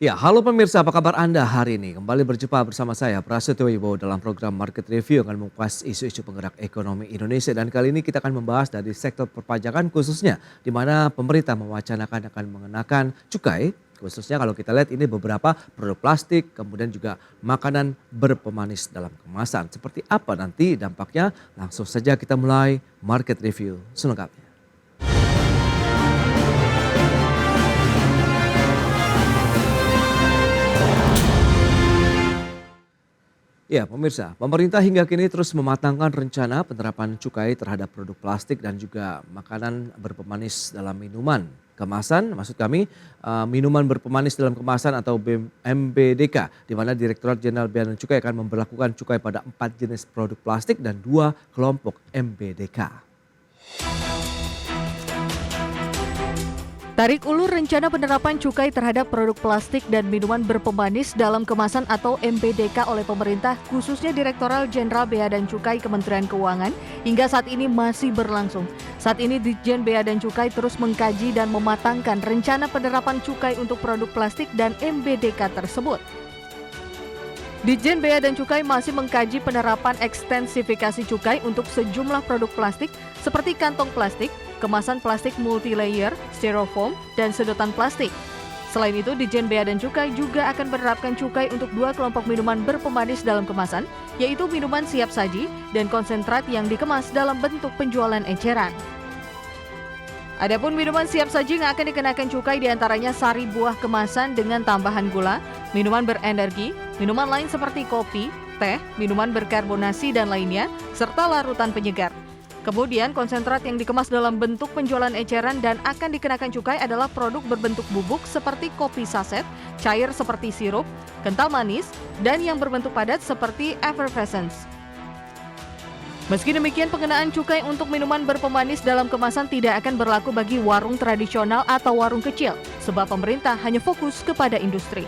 Ya, halo pemirsa, apa kabar Anda hari ini? Kembali berjumpa bersama saya, Prasetyo Wibowo dalam program Market Review yang akan mengupas isu-isu penggerak ekonomi Indonesia. Dan kali ini kita akan membahas dari sektor perpajakan khususnya, di mana pemerintah mewacanakan akan mengenakan cukai, khususnya kalau kita lihat ini beberapa produk plastik, kemudian juga makanan berpemanis dalam kemasan. Seperti apa nanti dampaknya? Langsung saja kita mulai Market Review selengkapnya. Ya, pemirsa, pemerintah hingga kini terus mematangkan rencana penerapan cukai terhadap produk plastik dan juga makanan berpemanis dalam minuman kemasan, maksud kami minuman berpemanis dalam kemasan atau MBDK, di mana Direktorat Jenderal Bea dan Cukai akan memberlakukan cukai pada 4 jenis produk plastik dan 2 kelompok MBDK. Tarik ulur rencana penerapan cukai terhadap produk plastik dan minuman berpemanis dalam kemasan atau MBDK oleh pemerintah, khususnya Direktorat Jenderal Bea dan Cukai Kementerian Keuangan, hingga saat ini masih berlangsung. Saat ini Ditjen Bea dan Cukai terus mengkaji dan mematangkan rencana penerapan cukai untuk produk plastik dan MBDK tersebut. Ditjen Bea dan Cukai masih mengkaji penerapan ekstensifikasi cukai untuk sejumlah produk plastik seperti kantong plastik, kemasan plastik multilayer, styrofoam, dan sedotan plastik. Selain itu, Ditjen Bea dan Cukai juga akan menerapkan cukai untuk 2 kelompok minuman berpemanis dalam kemasan, yaitu minuman siap saji dan konsentrat yang dikemas dalam bentuk penjualan eceran. Adapun minuman siap saji yang akan dikenakan cukai diantaranya sari buah kemasan dengan tambahan gula, minuman berenergi, minuman lain seperti kopi, teh, minuman berkarbonasi dan lainnya, serta larutan penyegar. Kemudian konsentrat yang dikemas dalam bentuk penjualan eceran dan akan dikenakan cukai adalah produk berbentuk bubuk seperti kopi saset, cair seperti sirup, kental manis, dan yang berbentuk padat seperti effervescence. Meski demikian, pengenaan cukai untuk minuman berpemanis dalam kemasan tidak akan berlaku bagi warung tradisional atau warung kecil, sebab pemerintah hanya fokus kepada industri.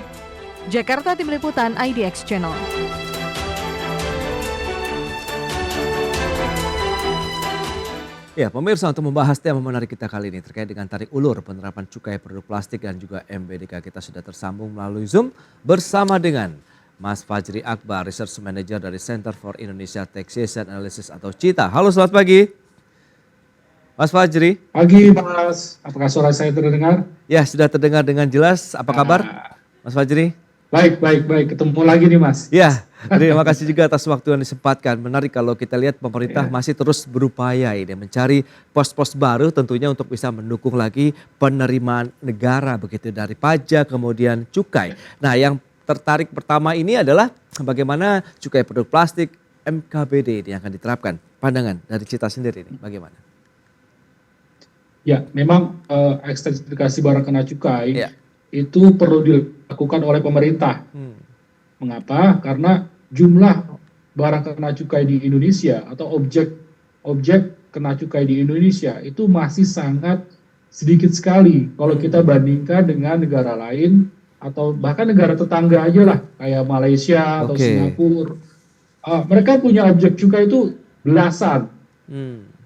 Jakarta, Tim Liputan IDX Channel. Ya, pemirsa, untuk membahas tema menarik kita kali ini terkait dengan tarik ulur penerapan cukai produk plastik dan juga MBDK, kita sudah tersambung melalui Zoom bersama dengan Mas Fajri Akbar, Research Manager dari Center for Indonesia Taxation Analysis atau CITA. Halo, selamat pagi. Mas Fajri. Pagi Mas, apakah suara saya terdengar? Ya, sudah terdengar dengan jelas. Apa kabar Mas Fajri? Baik. Ketemu lagi nih Mas. Ya, terima kasih juga atas waktu yang disempatkan. Menarik kalau kita lihat pemerintah masih terus berupaya ini mencari pos-pos baru tentunya untuk bisa mendukung lagi penerimaan negara begitu dari pajak kemudian cukai. Nah, yang tertarik pertama ini adalah bagaimana cukai produk plastik MKBD ini akan diterapkan. Pandangan dari CITA sendiri ini bagaimana? Ya, memang ekstensifikasi barang kena cukai itu perlu dilakukan oleh pemerintah. Mengapa? Karena jumlah barang kena cukai di Indonesia atau objek kena cukai di Indonesia itu masih sangat sedikit sekali kalau kita bandingkan dengan negara lain atau bahkan negara tetangga aja lah, kayak Malaysia atau Singapura. Mereka punya objek cukai itu belasan.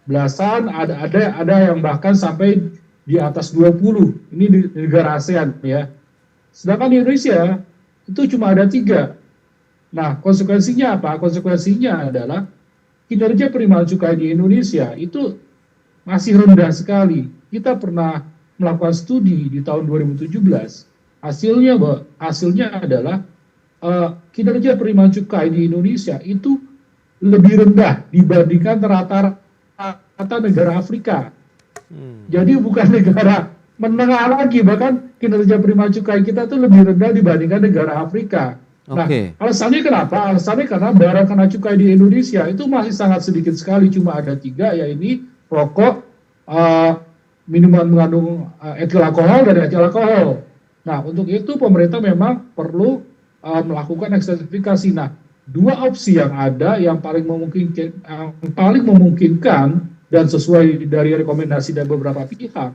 Belasan, ada yang bahkan sampai di atas 20. Ini di negara ASEAN ya. Sedangkan di Indonesia itu cuma ada 3. Nah, konsekuensinya apa? Konsekuensinya adalah kinerja penerimaan cukai di Indonesia itu masih rendah sekali. Kita pernah melakukan studi di tahun 2017. Hasilnya adalah kinerja penerimaan cukai di Indonesia itu lebih rendah dibandingkan rata-rata negara Afrika. Jadi bukan negara menengah lagi, bahkan kinerja penerimaan cukai kita itu lebih rendah dibandingkan negara Afrika. Nah, alasannya kenapa? Alasannya karena barang kena cukai di Indonesia itu masih sangat sedikit sekali, cuma ada 3, yaitu rokok, minuman mengandung etil alkohol dan etil alkohol. Nah, untuk itu pemerintah memang perlu melakukan ekstensifikasi. Nah, 2 opsi yang ada yang paling memungkinkan dan sesuai dari rekomendasi dari beberapa pihak,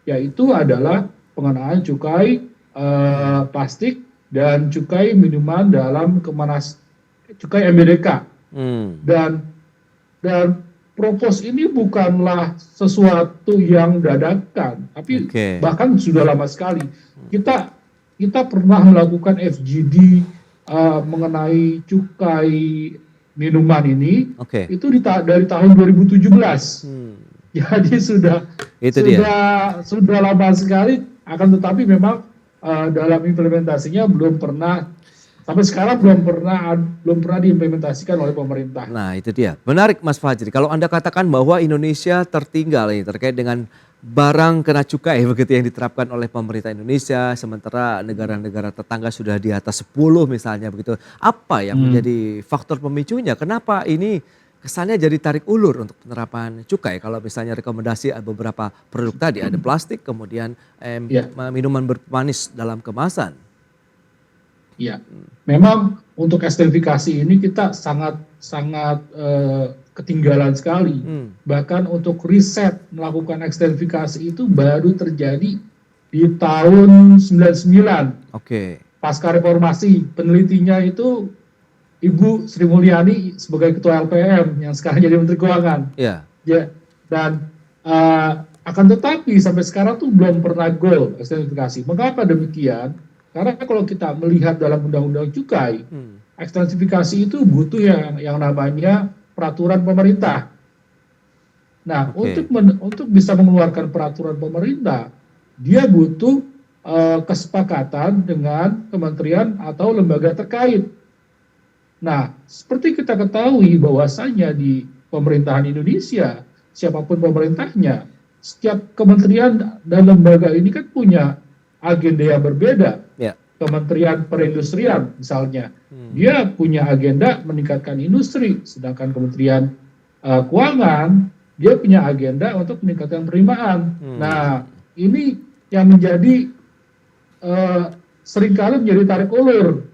yaitu adalah pengenaan cukai plastik dan cukai minuman dalam cukai MBDK. Dan propos ini bukanlah sesuatu yang dadakan, tapi bahkan sudah lama sekali. Kita kita pernah melakukan FGD mengenai cukai minuman ini, itu dari tahun 2017. Jadi sudah lama sekali, akan tetapi memang dalam implementasinya sampai sekarang belum pernah diimplementasikan oleh pemerintah. Nah itu dia, menarik Mas Fajri. Kalau Anda katakan bahwa Indonesia tertinggal ini terkait dengan barang kena cukai begitu yang diterapkan oleh pemerintah Indonesia, sementara negara-negara tetangga sudah di atas 10 misalnya begitu. Apa yang menjadi faktor pemicunya? Kenapa ini kesannya jadi tarik ulur untuk penerapan cukai? Kalau misalnya rekomendasi beberapa produk tadi ada plastik, kemudian minuman bermanis dalam kemasan. Ya, memang untuk ekstensifikasi ini kita sangat ketinggalan sekali. Bahkan untuk riset melakukan ekstensifikasi itu baru terjadi di tahun 99. Pasca reformasi, penelitinya itu Ibu Sri Mulyani sebagai Ketua LPM yang sekarang jadi Menteri Keuangan. Dan akan tetapi sampai sekarang tuh belum pernah goal ekstensifikasi. Mengapa demikian? Karena kalau kita melihat dalam Undang-Undang Cukai, ekstensifikasi itu butuh yang namanya peraturan pemerintah. Nah, untuk bisa mengeluarkan peraturan pemerintah, dia butuh kesepakatan dengan kementerian atau lembaga terkait. Nah, seperti kita ketahui bahwasanya di pemerintahan Indonesia, siapapun pemerintahnya, setiap kementerian dan lembaga ini kan punya agenda yang berbeda. Kementerian Perindustrian misalnya, dia punya agenda meningkatkan industri, sedangkan Kementerian Keuangan dia punya agenda untuk meningkatkan penerimaan. Nah, ini yang menjadi seringkali menjadi tarik ulur.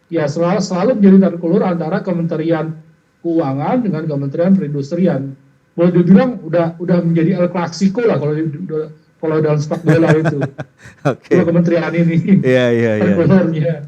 Ya, selalu menjadi tarik ulur antara Kementerian Keuangan dengan Kementerian Perindustrian. Boleh dibilang udah menjadi El Clasico lah kalau dalam sepak bola itu. Dua kementerian ini. Iya.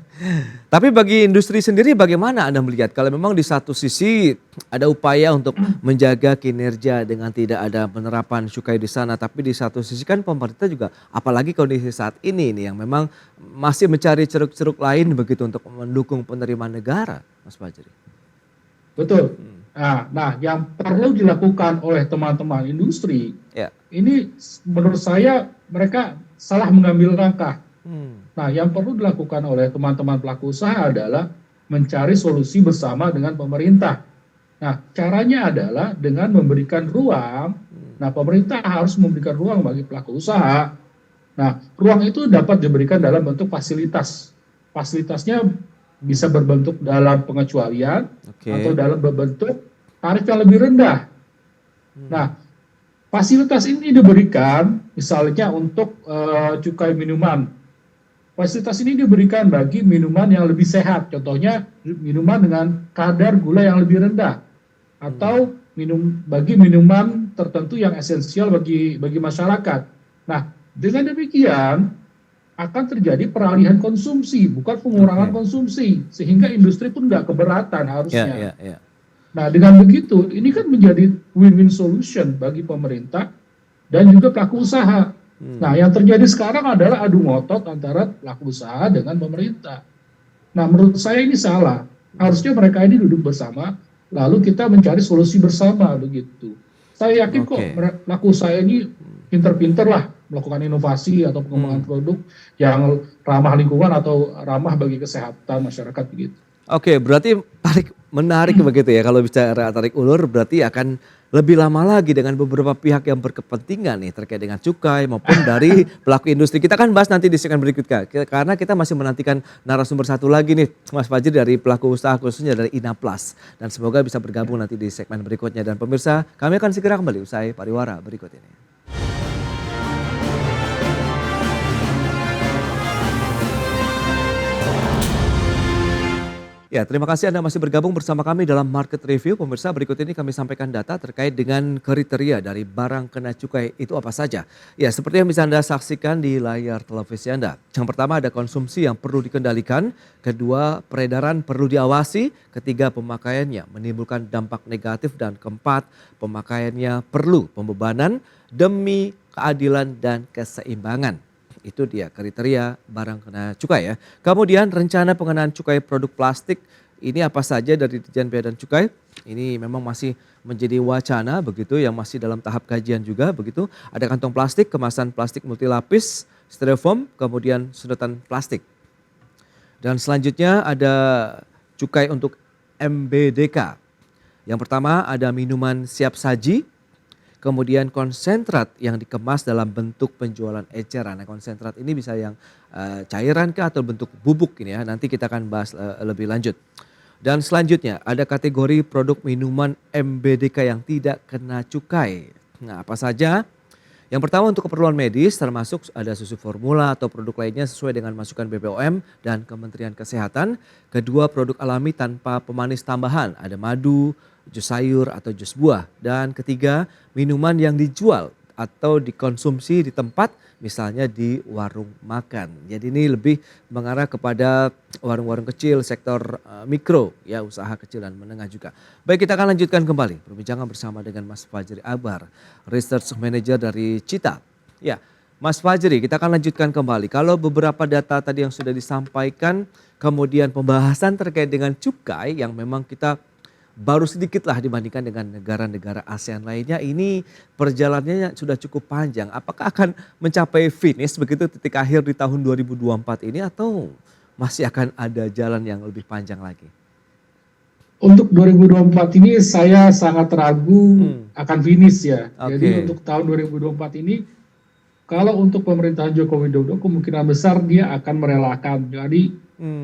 Tapi bagi industri sendiri bagaimana Anda melihat? Kalau memang di satu sisi ada upaya untuk menjaga kinerja dengan tidak ada penerapan cukai di sana, tapi di satu sisi kan pemerintah juga, apalagi kondisi saat ini nih yang memang masih mencari ceruk-ceruk lain begitu untuk mendukung penerimaan negara, Mas Fajri. Betul. Nah, yang perlu dilakukan oleh teman-teman industri, ini menurut saya mereka salah mengambil langkah. Nah, yang perlu dilakukan oleh teman-teman pelaku usaha adalah mencari solusi bersama dengan pemerintah. Nah, caranya adalah dengan memberikan ruang. Nah, pemerintah harus memberikan ruang bagi pelaku usaha. Nah, ruang itu dapat diberikan dalam bentuk fasilitas. Fasilitasnya bisa berbentuk dalam pengecualian atau dalam bentuk tarif yang lebih rendah. Nah, fasilitas ini diberikan misalnya untuk cukai minuman. Fasilitas ini diberikan bagi minuman yang lebih sehat, contohnya minuman dengan kadar gula yang lebih rendah, atau bagi minuman tertentu yang esensial bagi masyarakat. Nah, dengan demikian akan terjadi peralihan konsumsi, bukan pengurangan konsumsi, sehingga industri pun nggak keberatan harusnya. Nah, dengan begitu, ini kan menjadi win-win solution bagi pemerintah dan juga pelaku usaha. Nah, yang terjadi sekarang adalah adu ngotot antara pelaku usaha dengan pemerintah. Nah, menurut saya ini salah. Harusnya mereka ini duduk bersama, lalu kita mencari solusi bersama begitu. Saya yakin kok pelaku usaha ini pinter-pinter lah melakukan inovasi atau pengembangan produk yang ramah lingkungan atau ramah bagi kesehatan masyarakat begitu. Berarti menarik begitu ya, kalau bicara tarik ulur berarti akan lebih lama lagi dengan beberapa pihak yang berkepentingan nih terkait dengan cukai maupun dari pelaku industri. Kita akan bahas nanti di segmen berikutnya karena kita masih menantikan narasumber satu lagi nih, Mas Fajri, dari pelaku usaha khususnya dari Inaplas, dan semoga bisa bergabung nanti di segmen berikutnya. Dan pemirsa, kami akan segera kembali usai pariwara berikut ini. Ya, terima kasih Anda masih bergabung bersama kami dalam Market Review. Pemirsa, berikut ini kami sampaikan data terkait dengan kriteria dari barang kena cukai itu apa saja. Ya, seperti yang bisa Anda saksikan di layar televisi Anda. Yang pertama ada konsumsi yang perlu dikendalikan. Kedua, peredaran perlu diawasi. Ketiga, pemakaiannya menimbulkan dampak negatif. Dan keempat, pemakaiannya perlu pembebanan demi keadilan dan keseimbangan. Itu dia kriteria barang kena cukai ya. Kemudian rencana pengenaan cukai produk plastik ini apa saja dari Ditjen Bea dan Cukai? Ini memang masih menjadi wacana begitu yang masih dalam tahap kajian juga begitu. Ada kantong plastik, kemasan plastik multilapis, styrofoam, kemudian sedotan plastik. Dan selanjutnya ada cukai untuk MBDK. Yang pertama ada minuman siap saji, kemudian konsentrat yang dikemas dalam bentuk penjualan eceran. Nah, konsentrat ini bisa yang cairan kah atau bentuk bubuk ini ya. Nanti kita akan bahas lebih lanjut. Dan selanjutnya ada kategori produk minuman MBDK yang tidak kena cukai. Nah, apa saja? Yang pertama untuk keperluan medis termasuk ada susu formula atau produk lainnya sesuai dengan masukan BPOM dan Kementerian Kesehatan. Kedua produk alami tanpa pemanis tambahan, ada madu, jus sayur atau jus buah. Dan ketiga minuman yang dijual atau dikonsumsi di tempat misalnya di warung makan. Jadi ini lebih mengarah kepada warung-warung kecil, sektor mikro ya, usaha kecil dan menengah juga. Baik, kita akan lanjutkan kembali perbincangan bersama dengan Mas Fajri Akbar, Research Manager dari Cita. Ya, Mas Fajri, kita akan lanjutkan kembali. Kalau beberapa data tadi yang sudah disampaikan, kemudian pembahasan terkait dengan cukai yang memang kita baru sedikit lah dibandingkan dengan negara-negara ASEAN lainnya, ini perjalanannya sudah cukup panjang. Apakah akan mencapai finish begitu titik akhir di tahun 2024 ini atau masih akan ada jalan yang lebih panjang lagi? Untuk 2024 ini saya sangat ragu akan finish ya. Jadi untuk tahun 2024 ini kalau untuk pemerintahan Joko Widodo kemungkinan besar dia akan merelakan. Jadi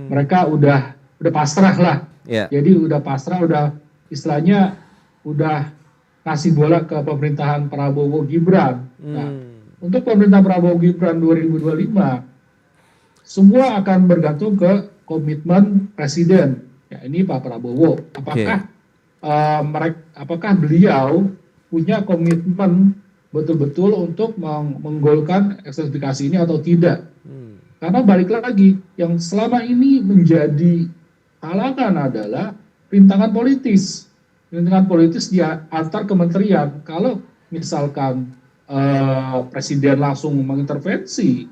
mereka udah pasrah lah. Yeah. Jadi udah pasrah, udah istilahnya udah kasih bola ke pemerintahan Prabowo Gibran. Nah, untuk pemerintah Prabowo Gibran 2025 semua akan bergantung ke komitmen presiden. Ya, ini Pak Prabowo. Apakah beliau punya komitmen betul-betul untuk menggolkan ekstensifikasi ini atau tidak? Karena balik lagi, yang selama ini menjadi halangan adalah rintangan politis. Rintangan politis di antar kementerian. Kalau misalkan presiden langsung mengintervensi,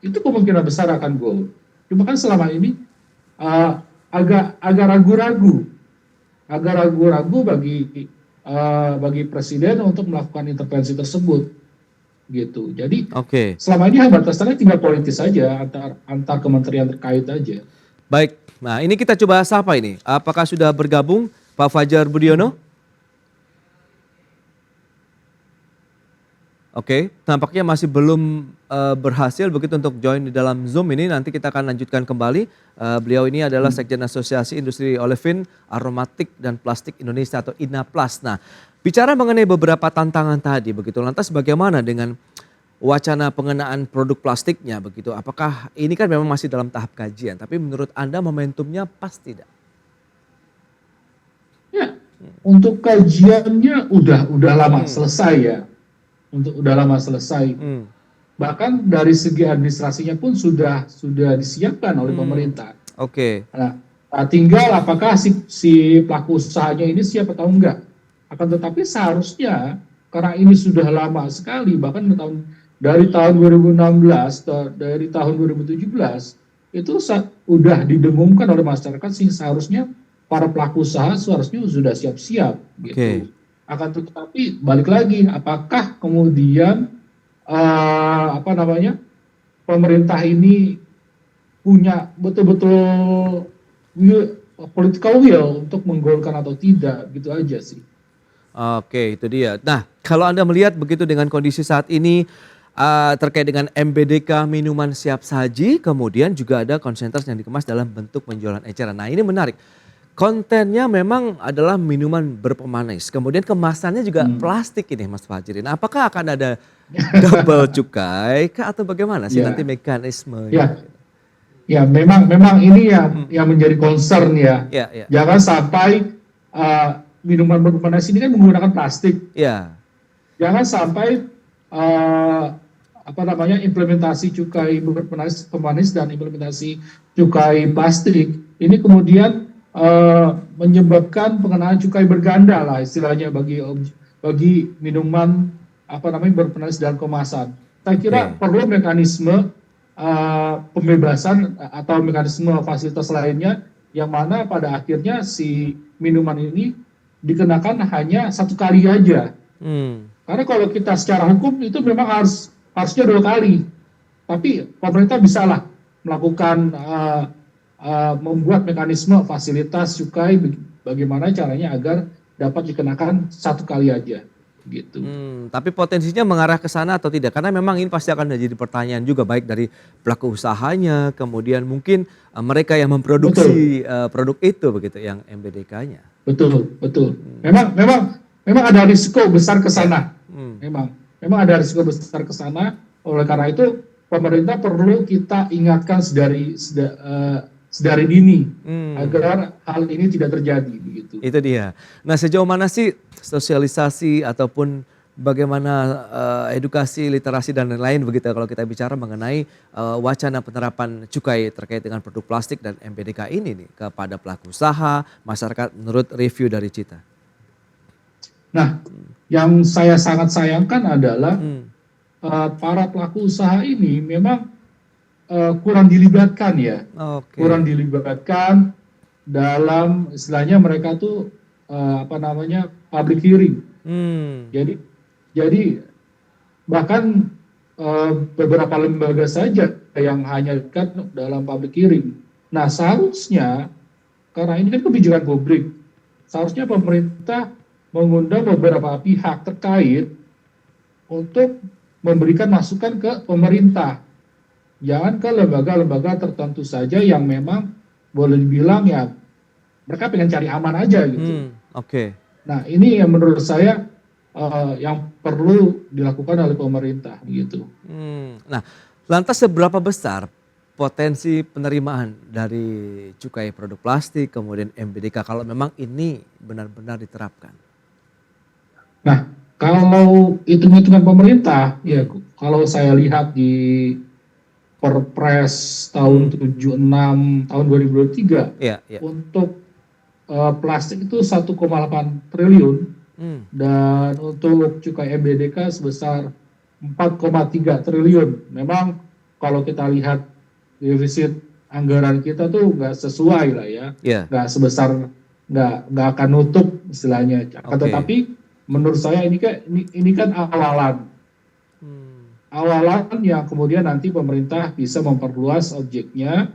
itu kemungkinan besar akan goal. Cuma kan selama ini agak ragu-ragu bagi presiden untuk melakukan intervensi tersebut, gitu. Jadi selama ini batasannya tinggal politis saja antar kementerian terkait aja. Baik, nah ini kita coba sapa ini. Apakah sudah bergabung Pak Fajar Budiono? Oke, tampaknya masih belum berhasil begitu untuk join di dalam Zoom ini. Nanti kita akan lanjutkan kembali. Beliau ini adalah Sekjen Asosiasi Industri Olefin, Aromatik dan Plastik Indonesia atau INAPLAS. Nah, bicara mengenai beberapa tantangan tadi begitu, lantas bagaimana dengan wacana pengenaan produk plastiknya begitu? Apakah ini kan memang masih dalam tahap kajian, tapi menurut Anda momentumnya pas tidak? Ya, untuk kajiannya udah lama selesai ya. Udah lama selesai. Bahkan dari segi administrasinya pun sudah disiapkan oleh pemerintah. Nah, tinggal apakah si pelaku usahanya ini siap atau enggak. Akan tetapi seharusnya karena ini sudah lama sekali, bahkan dari tahun 2016 dari tahun 2017 itu sudah didengungkan oleh masyarakat sih, seharusnya para pelaku usaha seharusnya sudah siap-siap gitu. Akan tetapi balik lagi, apakah kemudian pemerintah ini punya betul-betul political will untuk menggolkan atau tidak, gitu aja sih. Oke, itu dia. Nah, kalau Anda melihat begitu dengan kondisi saat ini terkait dengan MBDK minuman siap saji, kemudian juga ada konsentrat yang dikemas dalam bentuk penjualan eceran. Nah, ini menarik. Kontennya memang adalah minuman berpemanis. Kemudian kemasannya juga plastik ini Mas Fajri. Nah, apakah akan ada double cukai atau bagaimana sih nanti mekanismenya? Ya, memang ini yang menjadi concern ya. Jangan sampai minuman berpemanis ini kan menggunakan plastik. Jangan sampai implementasi cukai berpemanis dan implementasi cukai plastik ini kemudian menyebabkan pengenaan cukai berganda lah istilahnya bagi minuman berpemanis dan kemasan. Saya kira perlu mekanisme pembebasan atau mekanisme fasilitas lainnya yang mana pada akhirnya si minuman ini dikenakan hanya satu kali aja. Karena kalau kita secara hukum itu memang harusnya 2 kali. Tapi pemerintah bisalah melakukan membuat mekanisme fasilitas cukai bagaimana caranya agar dapat dikenakan satu kali aja. Gitu. Tapi potensinya mengarah ke sana atau tidak? Karena memang ini pasti akan menjadi pertanyaan juga baik dari pelaku usahanya, kemudian mungkin mereka yang memproduksi produk itu begitu, yang MBDK-nya. Betul. Memang ada risiko besar ke sana. Memang ada risiko besar ke sana. Oleh karena itu pemerintah perlu kita ingatkan sedari dini agar hal ini tidak terjadi begitu. Itu dia. Nah, sejauh mana sih sosialisasi ataupun bagaimana edukasi, literasi dan lain-lain begitu kalau kita bicara mengenai wacana penerapan cukai terkait dengan produk plastik dan MBDK ini nih kepada pelaku usaha, masyarakat menurut review dari Cita? Nah, yang saya sangat sayangkan adalah para pelaku usaha ini memang kurang dilibatkan ya, kurang dilibatkan dalam istilahnya mereka tuh public hearing. Jadi bahkan beberapa lembaga saja yang hanya dekat dalam public hearing. Nah seharusnya karena ini kan kebijakan publik, seharusnya pemerintah mengundang beberapa pihak terkait untuk memberikan masukan ke pemerintah. Jangan ke lembaga-lembaga tertentu saja yang memang boleh dibilang ya mereka pengen cari aman aja gitu. Nah ini yang menurut saya yang perlu dilakukan oleh pemerintah gitu. Nah lantas seberapa besar potensi penerimaan dari cukai produk plastik kemudian MBDK kalau memang ini benar-benar diterapkan? Nah kalau hitung-hitungan pemerintah ya kalau saya lihat di Perpres tahun 76 tahun 2023 untuk plastik itu 1,8 triliun dan untuk cukai MBDK sebesar 4,3 triliun. Memang kalau kita lihat defisit anggaran kita tuh nggak sesuai lah ya, nggak sebesar nggak akan nutup istilahnya. Tetapi menurut saya ini kan awalan yang kemudian nanti pemerintah bisa memperluas objeknya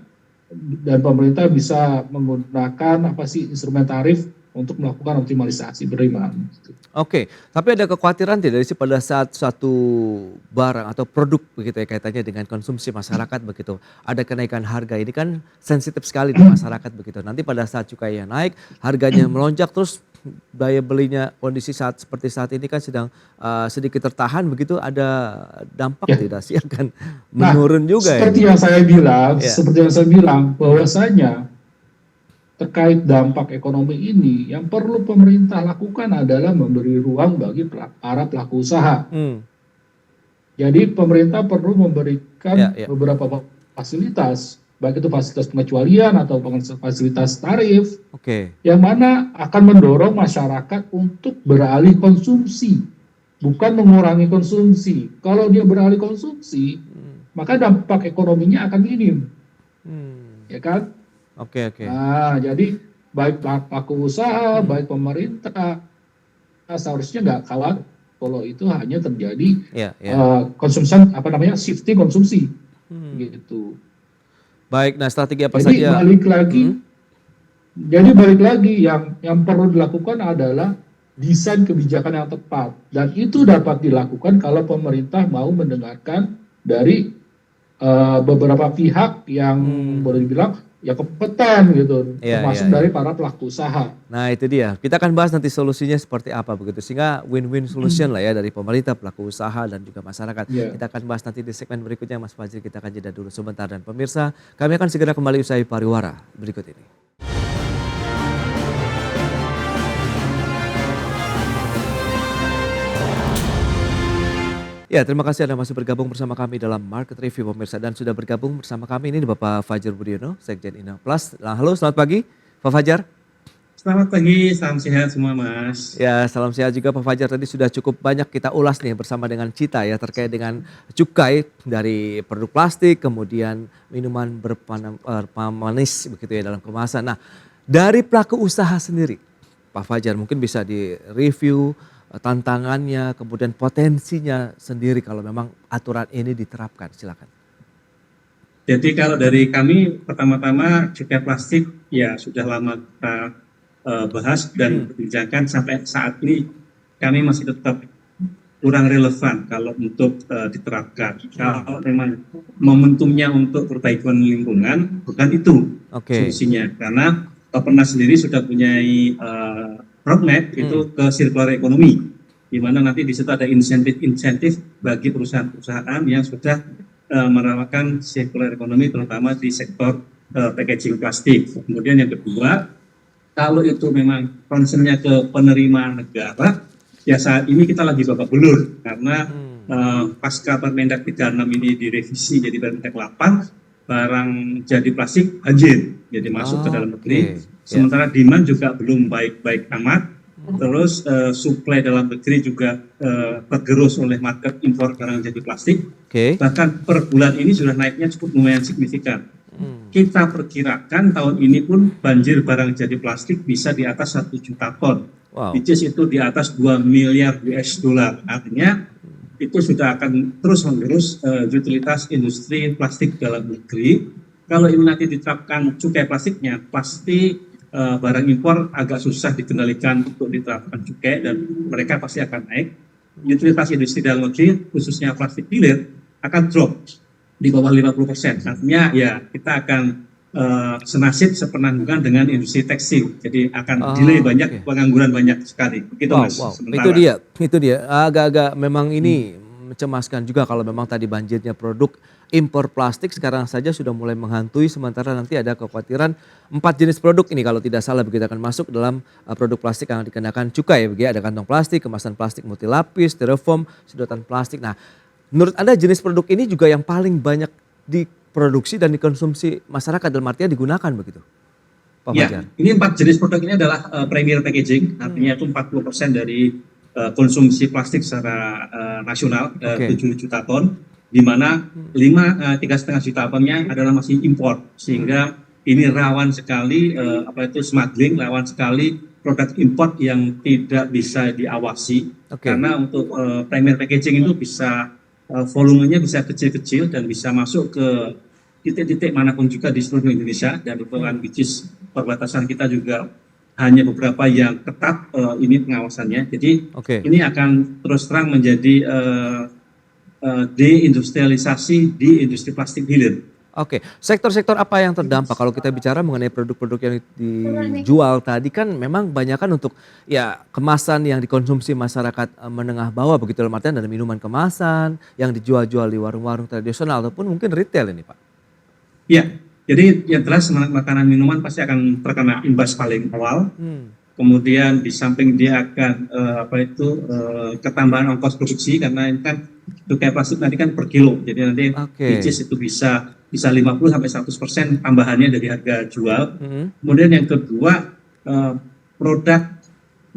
dan pemerintah bisa menggunakan instrumen tarif untuk melakukan optimalisasi penerimaan. Tapi ada kekhawatiran tidak sih pada saat suatu barang atau produk begitu ya kaitannya dengan konsumsi masyarakat begitu, ada kenaikan harga, ini kan sensitif sekali di masyarakat begitu. Nanti pada saat cukainya naik, harganya melonjak terus daya belinya kondisi seperti saat ini kan sedang sedikit tertahan begitu, ada dampak tidak sih akan menurun juga seperti yang saya bilang bahwasanya terkait dampak ekonomi ini yang perlu pemerintah lakukan adalah memberi ruang bagi para pelaku usaha. Jadi pemerintah perlu memberikan beberapa fasilitas, baik itu fasilitas pengecualian atau fasilitas tarif, yang mana akan mendorong masyarakat untuk beralih konsumsi, bukan mengurangi konsumsi. Kalau dia beralih konsumsi, maka dampak ekonominya akan minim, ya kan? Nah, jadi baik pelaku usaha, baik pemerintah, seharusnya nggak khawatir kalau itu hanya terjadi konsumsi shifting konsumsi, gitu. Baik, nah strategi apa jadi saja? Balik lagi yang perlu dilakukan adalah desain kebijakan yang tepat, dan itu dapat dilakukan kalau pemerintah mau mendengarkan dari beberapa pihak yang boleh dibilang ya kompeten gitu, termasuk dari para pelaku usaha. Nah itu dia, kita akan bahas nanti solusinya seperti apa begitu, sehingga win-win solution lah ya dari pemerintah, pelaku usaha dan juga masyarakat. Kita akan bahas nanti di segmen berikutnya. Mas Fajri, kita akan jeda dulu sebentar, dan pemirsa kami akan segera kembali usai pariwara berikut ini. Ya, terima kasih Anda masih bergabung bersama kami dalam Market Review pemirsa, dan sudah bergabung bersama kami ini Bapak Fajar Budiono, Sekjen Inafplast. Nah, halo, selamat pagi Pak Fajar. Selamat pagi, salam sehat semua Mas. Ya, salam sehat juga Pak Fajar. Tadi sudah cukup banyak kita ulas nih bersama dengan Cita ya terkait dengan cukai dari produk plastik, kemudian minuman bermanis begitu ya dalam kemasan. Nah, dari pelaku usaha sendiri, Pak Fajar mungkin bisa di-review tantangannya, kemudian potensinya sendiri kalau memang aturan ini diterapkan. Silakan. Jadi kalau dari kami pertama-tama cukai plastik ya sudah lama kita bahas dan berbincangkan sampai saat ini kami masih tetap kurang relevan kalau untuk diterapkan. Kalau memang momentumnya untuk perbaikan lingkungan bukan itu solusinya, karena Bapenas sendiri sudah punya roadmap itu ke circular economy, di mana nanti di situ ada insentif bagi perusahaan-perusahaan yang sudah menerapkan circular economy terutama di sektor packaging plastik. Kemudian yang kedua, kalau itu memang concernnya ke penerimaan negara, ya saat ini kita lagi babak belur karena pasca Permendak 36 ini direvisi jadi Permendak 8, barang jadi plastik banjir, jadi masuk ke dalam negeri. Sementara demand juga belum baik-baik amat. Terus supply dalam negeri juga tergerus oleh market impor barang jadi plastik. Bahkan per bulan ini sudah naiknya cukup lumayan signifikan. Kita perkirakan tahun ini pun banjir barang jadi plastik bisa di atas 1 juta ton. Which is itu di atas 2 miliar US dollar. Artinya itu sudah akan terus mengerus utilitas industri plastik dalam negeri. Kalau ini nanti diterapkan cukai plastiknya, pasti barang impor agak susah dikendalikan untuk diterapkan cukai dan mereka pasti akan naik. Utilitas industri dalam negeri khususnya plastik hilir akan drop di bawah 50%. Artinya ya kita akan senasib sepenanggungan dengan industri tekstil. Jadi akan delay banyak, pengangguran banyak sekali. Begitu Mas. Itu dia. Agak-agak memang ini mencemaskan juga kalau memang tadi banjirnya produk impor plastik sekarang saja sudah mulai menghantui, sementara nanti ada kekhawatiran 4 jenis produk ini kalau tidak salah begitu akan masuk dalam produk plastik yang dikenakan cukai. Begitu ada kantong plastik, kemasan plastik multilapis, styrofoam, sedotan plastik. Nah, menurut Anda jenis produk ini juga yang paling banyak diproduksi dan dikonsumsi masyarakat dalam artinya digunakan begitu? Pak Fajar. Ini 4 jenis produk ini adalah premier packaging, artinya itu 40% dari konsumsi plastik secara nasional, 7 juta ton, di mana 3,5 juta tonnya adalah masih impor, sehingga ini rawan sekali smuggling, rawan sekali produk impor yang tidak bisa diawasi, karena untuk premier packaging itu bisa volumenya bisa kecil-kecil dan bisa masuk ke titik-titik manapun juga di seluruh Indonesia, dan itu kan which is perbatasan kita juga hanya beberapa yang ketat ini pengawasannya. Jadi ini akan terus terang menjadi deindustrialisasi di industri plastik hilir. Sektor-sektor apa yang terdampak kalau kita bicara mengenai produk-produk yang dijual tadi kan memang banyakan untuk ya kemasan yang dikonsumsi masyarakat menengah bawah begitu, dalam artian ada minuman kemasan yang dijual-jual di warung-warung tradisional ataupun mungkin retail ini Pak. Iya, jadi yang jelas makanan minuman pasti akan terkena imbas paling awal. Kemudian di samping dia akan ketambahan ongkos produksi karena ini kan cukai plastik nanti kan per kilo, jadi nanti itu bisa 50 sampai 100% tambahannya dari harga jual. Kemudian yang kedua, produk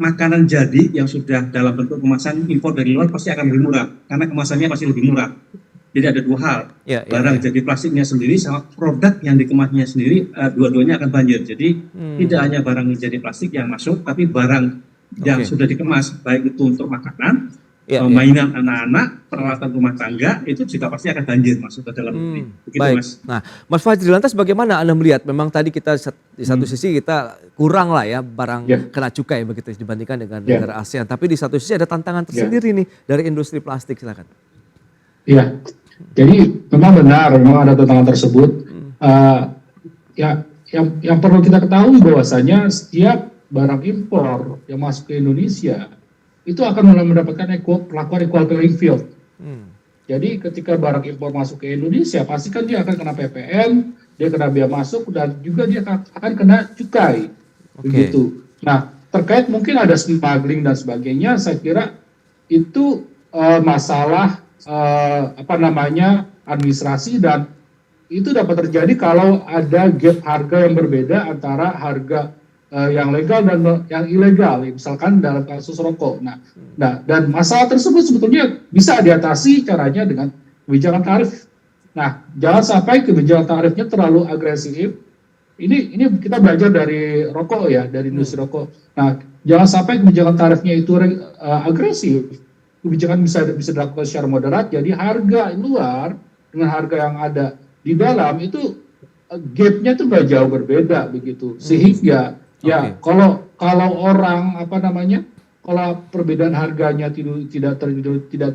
makanan jadi yang sudah dalam bentuk kemasan impor dari luar pasti akan lebih murah karena kemasannya pasti lebih murah. Jadi ada dua hal, barang jadi plastiknya sendiri sama produk yang dikemasnya sendiri, dua-duanya akan banjir. Jadi tidak hanya barang jadi plastik yang masuk, tapi barang yang sudah dikemas, baik itu untuk makanan, mainan anak-anak, peralatan rumah tangga, itu juga pasti akan banjir masuk ke dalam negeri. Begitu, baik. Mas. Nah, Mas Fajri, lantas bagaimana Anda melihat? Memang tadi kita di satu sisi kita kurang lah ya barang kena cukai begitu dibandingkan dengan negara ASEAN. Tapi di satu sisi ada tantangan tersendiri nih dari industri plastik. Silakan. Iya. Jadi memang benar, memang ada tantangan tersebut. Yang perlu kita ketahui bahwasanya setiap barang impor yang masuk ke Indonesia itu akan mendapatkan perlakuan equal playing field. Jadi ketika barang impor masuk ke Indonesia, pasti kan dia akan kena PPN, dia kena biaya masuk, dan juga dia akan kena cukai. Begitu. Nah, terkait mungkin ada smuggling dan sebagainya, saya kira itu masalah administrasi, dan itu dapat terjadi kalau ada gap harga yang berbeda antara harga yang legal dan yang ilegal, misalkan dalam kasus rokok. Nah, dan masalah tersebut sebetulnya bisa diatasi caranya dengan kebijakan tarif. Nah, jangan sampai kebijakan tarifnya terlalu agresif. Ini kita belajar dari rokok ya, dari industri rokok. Nah, jangan sampai kebijakan tarifnya itu agresif. Kebijakan bisa dilakukan secara moderat, jadi harga luar dengan harga yang ada di dalam itu gapnya tuh gak jauh berbeda begitu, sehingga ya kalau orang kalau perbedaan harganya tidak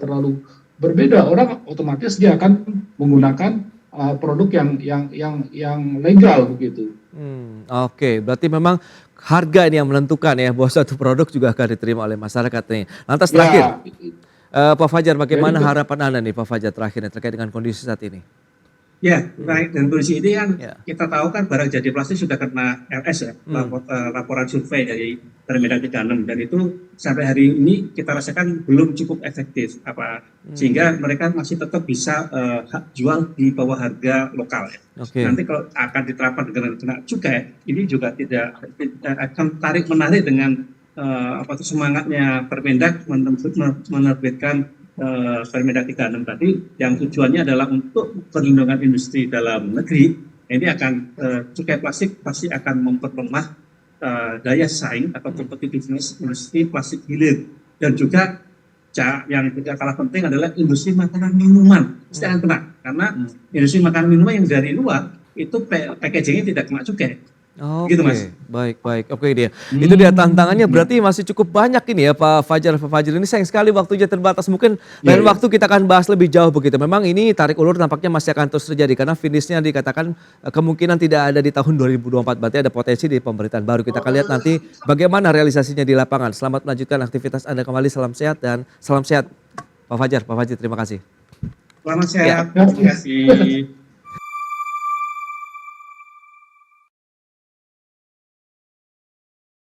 terlalu berbeda, orang otomatis dia akan menggunakan produk yang legal begitu. Oke, berarti memang harga ini yang menentukan ya bahwa suatu produk juga akan diterima oleh masyarakat nih. Lantas terakhir, Pak Fajar, bagaimana harapan Anda nih Pak Fajar terakhirnya terkait dengan kondisi saat ini? Ya, baik, dan kondisi ini kan kita tahu kan barang jadi plastik sudah kena LS ya, laporan survei dari Permendag 36, dan itu sampai hari ini kita rasakan belum cukup efektif, sehingga mereka masih tetap bisa jual di bawah harga lokal ya. Nanti kalau akan diterapkan dengan kena cukai, ini juga tidak akan tarik menarik dengan semangatnya Permendag menerbitkan Permendag 36 tadi, yang tujuannya adalah untuk perlindungan industri dalam negeri. Ini akan cukai plastik pasti akan memperlemah daya saing atau competitiveness industri plastik hilir, dan juga yang tidak kalah penting adalah industri makanan minuman pasti akan kena, karena industri makanan minuman yang dari luar itu packagingnya tidak kena cukai. Gitu, Mas. Baik. Oke dia. Itu dia tantangannya, berarti masih cukup banyak ini ya Pak Fajar. Ini sayang sekali waktunya terbatas. Mungkin lain waktu kita akan bahas lebih jauh begitu. Memang ini tarik ulur nampaknya masih akan terus terjadi karena finishnya dikatakan kemungkinan tidak ada di tahun 2024. Berarti ada potensi di pemerintahan baru. Kita akan lihat nanti bagaimana realisasinya di lapangan. Selamat melanjutkan aktivitas Anda kembali. Salam sehat dan salam sehat Pak Fajar. Terima kasih. Selamat sehat. Terima kasih.